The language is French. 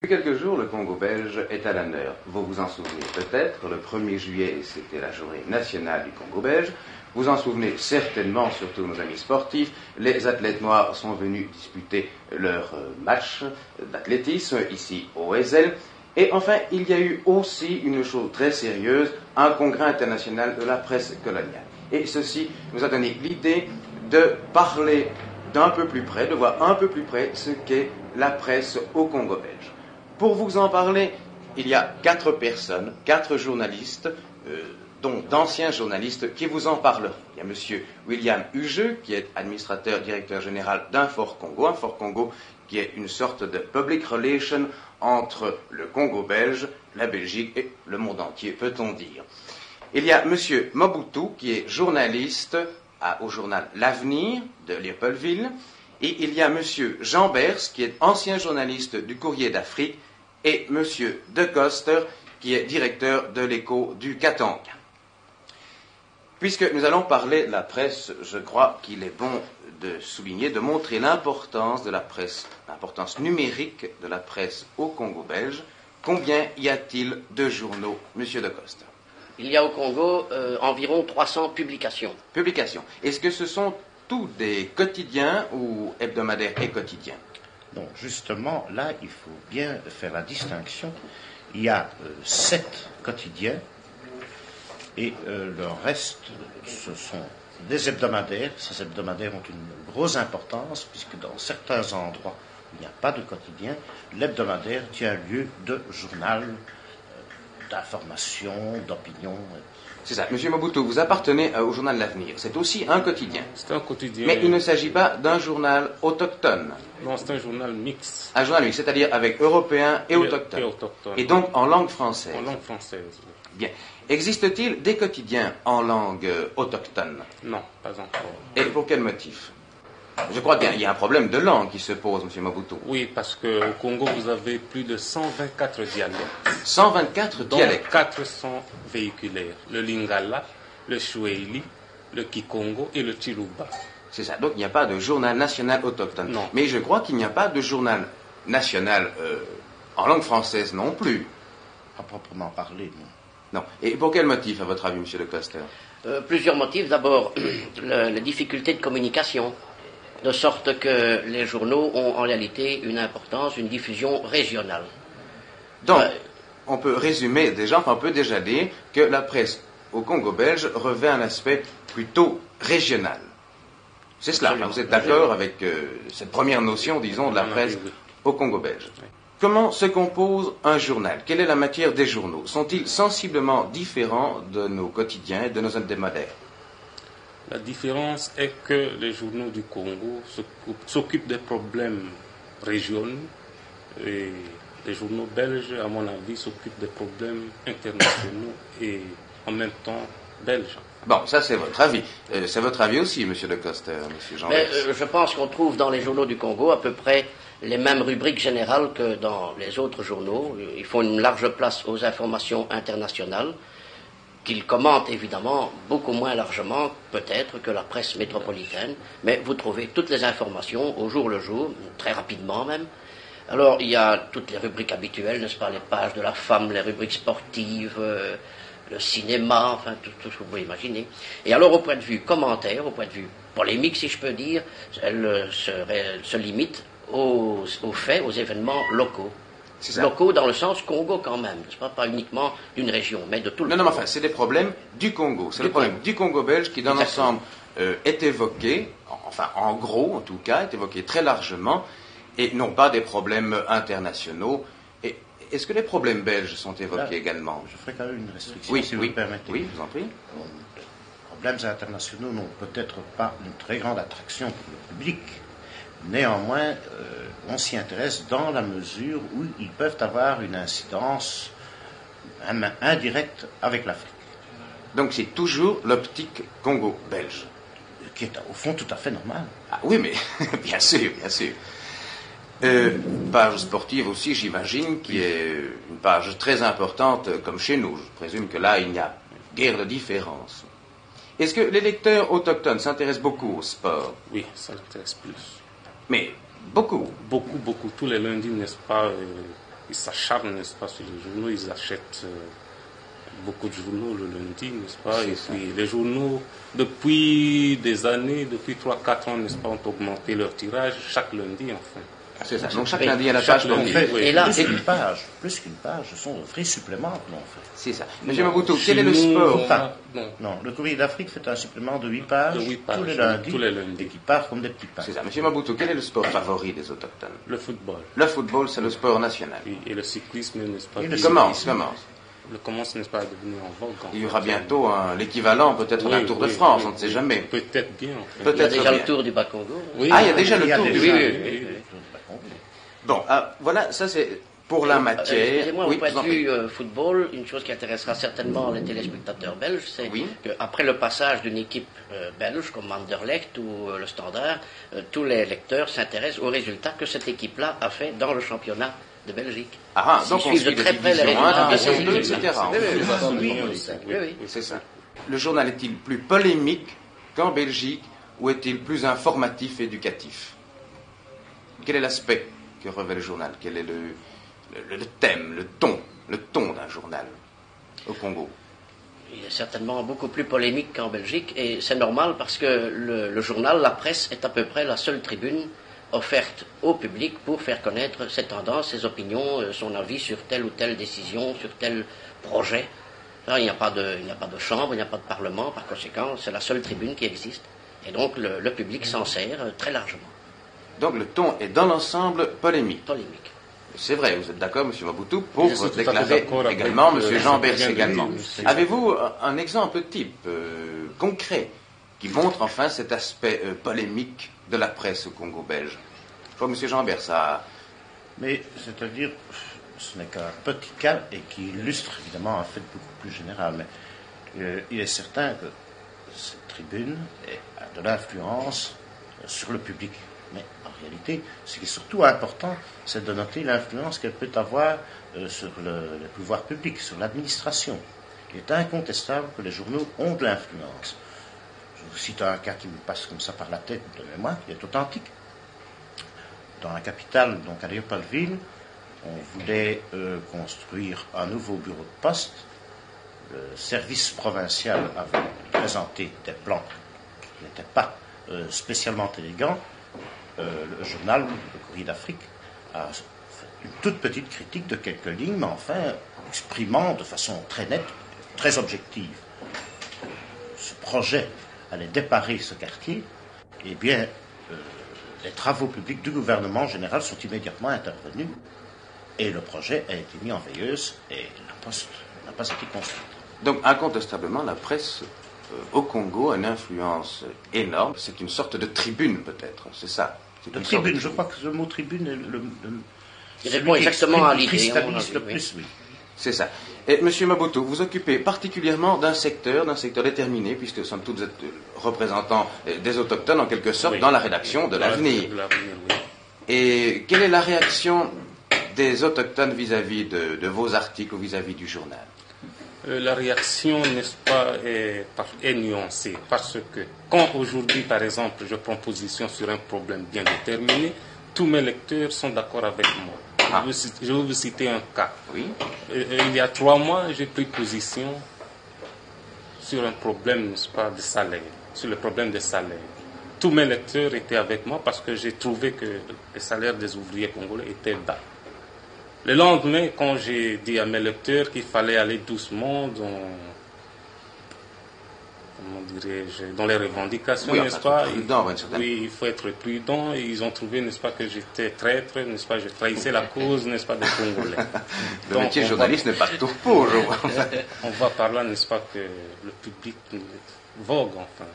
Depuis quelques jours, le Congo belge est à l'honneur. Vous vous en souvenez peut-être, le 1er juillet, c'était la journée nationale du Congo belge. Vous en souvenez certainement, surtout nos amis sportifs, les athlètes noirs sont venus disputer leur match d'athlétisme ici au Ezel. Et enfin, il y a eu aussi une chose très sérieuse, un congrès international de la presse coloniale. Et ceci nous a donné l'idée de parler d'un peu plus près, de voir un peu plus près ce qu'est la presse au Congo belge. Pour vous en parler, il y a 4 personnes, 4 journalistes, dont d'anciens journalistes qui vous en parleront. Il y a M. William Hugeux, qui est administrateur directeur général d'Infor Congo. Infor Congo, qui est une sorte de public relation entre le Congo belge, la Belgique et le monde entier, peut-on dire. Il y a M. Mobutu, qui est journaliste au journal L'Avenir de Léopoldville. Et il y a M. Jean Bers, qui est ancien journaliste du Courrier d'Afrique, et M. De Coster, qui est directeur de l'Écho du Katanga. Puisque nous allons parler de la presse, je crois qu'il est bon de souligner, de montrer l'importance de la presse, l'importance numérique de la presse au Congo belge. Combien y a-t-il de journaux, M. De Coster? Il y a au Congo environ 300 publications. Publications. Est-ce que ce sont tous des quotidiens ou hebdomadaires et quotidiens? Non, justement, là, il faut bien faire la distinction. Il y a 7 quotidiens et le reste, ce sont des hebdomadaires. Ces hebdomadaires ont une grosse importance puisque dans certains endroits où il n'y a pas de quotidien, l'hebdomadaire tient lieu de journal d'information, d'opinion. C'est ça. Monsieur Mobutu, vous appartenez au journal L'Avenir. C'est aussi un quotidien. C'est un quotidien. Mais il ne s'agit pas d'un journal autochtone. Non, c'est un journal mixte. Un journal mixte, c'est-à-dire avec européens et autochtones. Et donc en langue française. En langue française. Bien. Existe-t-il des quotidiens en langue autochtone? Non, pas encore. Et pour quel motif? Je crois qu'il y a un problème de langue qui se pose, monsieur Mobutu. Oui, parce qu'au Congo, vous avez plus de 124 dialectes. 124 dialectes. 400 véhiculaires. Le Lingala, le Chouéli, le Kikongo et le Chiluba. C'est ça. Donc il n'y a pas de journal national autochtone. Non. Mais je crois qu'il n'y a pas de journal national en langue française non plus. À proprement parler, non. Non. Et pour quel motif, à votre avis, monsieur Le Coster? Plusieurs motifs. D'abord, les difficultés de communication. De sorte que les journaux ont en réalité une importance, une diffusion régionale. Donc, on peut résumer déjà, enfin on peut déjà dire que la presse au Congo belge revêt un aspect plutôt régional. C'est cela, vous êtes d'accord avec cette première notion, disons, de la presse au Congo belge. Oui. Comment se compose un journal? Quelle est la matière des journaux? Sont-ils sensiblement différents de nos quotidiens et de nos hebdomadaires? La différence est que les journaux du Congo s'occupent des problèmes régionaux et les journaux belges, à mon avis, s'occupent des problèmes internationaux et en même temps belges. Bon, ça c'est votre avis. C'est votre avis aussi, monsieur Le Coster, monsieur Jean. Mais je pense qu'on trouve dans les journaux du Congo à peu près les mêmes rubriques générales que dans les autres journaux. Ils font une large place aux informations internationales, qu'ils commentent évidemment beaucoup moins largement peut-être que la presse métropolitaine, mais vous trouvez toutes les informations au jour le jour, très rapidement même. Alors il y a toutes les rubriques habituelles, n'est-ce pas, les pages de la femme, les rubriques sportives, le cinéma, enfin tout ce que vous pouvez imaginer. Et alors au point de vue commentaire, au point de vue polémique si je peux dire, elle se limite aux faits, aux événements locaux. Locaux dans le sens Congo quand même, n'est-ce pas uniquement d'une région, mais de tout le Congo. Non, mais enfin, c'est des problèmes du Congo. C'est le problème du Congo belge qui, dans l'ensemble, est évoqué, enfin, en gros, en tout cas, est évoqué très largement, et non pas des problèmes internationaux. Et est-ce que les problèmes belges sont évoqués également? Je ferai quand même une restriction, oui, si vous me permettez. Oui, je vous en prie. Les problèmes internationaux n'ont peut-être pas une très grande attraction pour le public. Néanmoins, on s'y intéresse dans la mesure où ils peuvent avoir une incidence indirecte avec l'Afrique. Donc c'est toujours l'optique Congo-belge. Qui est au fond tout à fait normal. Ah oui, mais bien sûr, bien sûr. Page sportive aussi, j'imagine, qui est une page très importante comme chez nous. Je présume que là, il n'y a guère de différence. Est-ce que les lecteurs autochtones s'intéressent beaucoup au sport? Oui, ça intéresse plus. Mais beaucoup. Beaucoup. Tous les lundis, n'est-ce pas, ils s'acharnent, n'est-ce pas, sur les journaux, ils achètent beaucoup de journaux le lundi, n'est-ce pas, et puis les journaux, depuis des années, depuis 3-4 ans, n'est-ce pas, ont augmenté leur tirage chaque lundi, enfin. C'est ça. Donc chaque lundi à la page lundi, papier. oui. Et là, Plus qu'une page, ce sont de vrais suppléments que l'on fait. C'est ça. Monsieur Mabutu, quel est le sport Non, le Courrier d'Afrique fait un supplément de 8 pages, De 8 pages, tous les lundis, et qui part comme des petits pains. C'est ça. Monsieur Mabutu, quel est le sport favori des autochtones? Le football. Le football, c'est le sport national. Et le cyclisme, n'est-ce pas, Commence. commence, n'est-ce pas, à devenir en vogue. Il y aura bientôt l'équivalent peut-être d'un Tour de France, on ne sait jamais. Peut-être bien, en fait. il y a Peut-être déjà bien. le Tour du Bas-Congo. Oui, Ah, il y a déjà le Il y a Tour déjà- du oui. Bon, voilà, ça c'est pour la matière. Excusez-moi, Oui, au point je vous en de prie. vue football, une chose qui intéressera certainement les téléspectateurs belges, c'est Oui. qu'après le passage d'une équipe belge comme Anderlecht ou le Standard, tous les lecteurs s'intéressent aux résultats que cette équipe-là a fait dans le championnat de Belgique. Ah, S'ils donc on suivent suit de les très près les divisions 1, résultats. division 2, etc. Oui. C'est ça. Le journal est-il plus polémique qu'en Belgique ou est-il plus informatif, éducatif? Quel est l'aspect que revêt le journal? Quel est le thème, le ton d'un journal au Congo? Il est certainement beaucoup plus polémique qu'en Belgique, et c'est normal parce que le journal, la presse, est à peu près la seule tribune offerte au public pour faire connaître ses tendances, ses opinions, son avis sur telle ou telle décision, sur tel projet. Là, il n'y a pas de chambre, il n'y a pas de parlement, par conséquent, c'est la seule tribune qui existe. Et donc le public s'en sert très largement. Donc le ton est dans l'ensemble polémique. Polémique. C'est vrai, vous êtes d'accord, M. Mabutu, pour Je suis tout à fait déclarer d'accord avec, également M. Jean ce que Bers vient de également. dire, monsieur. Avez-vous un exemple type, concret, qui montre enfin cet aspect polémique de la presse au Congo belge? Je crois que M. Jean Bers a... Mais, c'est-à-dire, ce n'est qu'un petit cas et qui illustre évidemment un fait beaucoup plus général. Mais il est certain que cette tribune a de l'influence sur le public. Mais en réalité, ce qui est surtout important, c'est de noter l'influence qu'elle peut avoir sur le pouvoir public, sur l'administration. Il est incontestable que les journaux ont de l'influence. Je vous cite un cas qui me passe comme ça par la tête de mémoire, qui est authentique. Dans la capitale, donc à Léopoldville, on voulait construire un nouveau bureau de poste. Le service provincial avait présenté des plans qui n'étaient pas spécialement élégants. Le journal, le Courrier d'Afrique, a fait une toute petite critique de quelques lignes, mais enfin exprimant de façon très nette, très objective, ce projet allait déparer ce quartier. Eh bien, les travaux publics du gouvernement en général sont immédiatement intervenus et le projet a été mis en veilleuse et la poste n'a pas été construite. Donc incontestablement, la presse au Congo a une influence énorme. C'est une sorte de tribune peut-être, c'est ça. De tribune, je crois que le mot tribune est Il répond exactement à l'idée. cristallise le plus, oui. C'est ça. Et M. Mabutu, vous occupez particulièrement d'un secteur déterminé, puisque somme toute vous êtes représentant des autochtones en quelque sorte dans la rédaction de l'avenir. Oui. Et quelle est la réaction des autochtones vis-à-vis de vos articles ou vis-à-vis du journal? La réaction, n'est-ce pas, est nuancée, parce que quand aujourd'hui, par exemple, je prends position sur un problème bien déterminé, tous mes lecteurs sont d'accord avec moi. Ah. Je vais vous citer un cas. Oui. Il y a 3 mois, j'ai pris position sur un problème, n'est-ce pas, de salaire, sur le problème des salaires. Tous mes lecteurs étaient avec moi parce que j'ai trouvé que les salaires des ouvriers congolais étaient bas. Le lendemain, quand j'ai dit à mes lecteurs qu'il fallait aller doucement dans les revendications, Oui, n'est-ce enfin, pas? prudent, d'une certaine- Oui, il faut être prudent. Et ils ont trouvé, n'est-ce pas, que j'étais traître, n'est-ce pas, je trahissais la cause, n'est-ce pas, des Congolais. Le Donc, métier journaliste n'est pas tout pour, je vois. on va par là, n'est-ce pas, que le public vogue, enfin.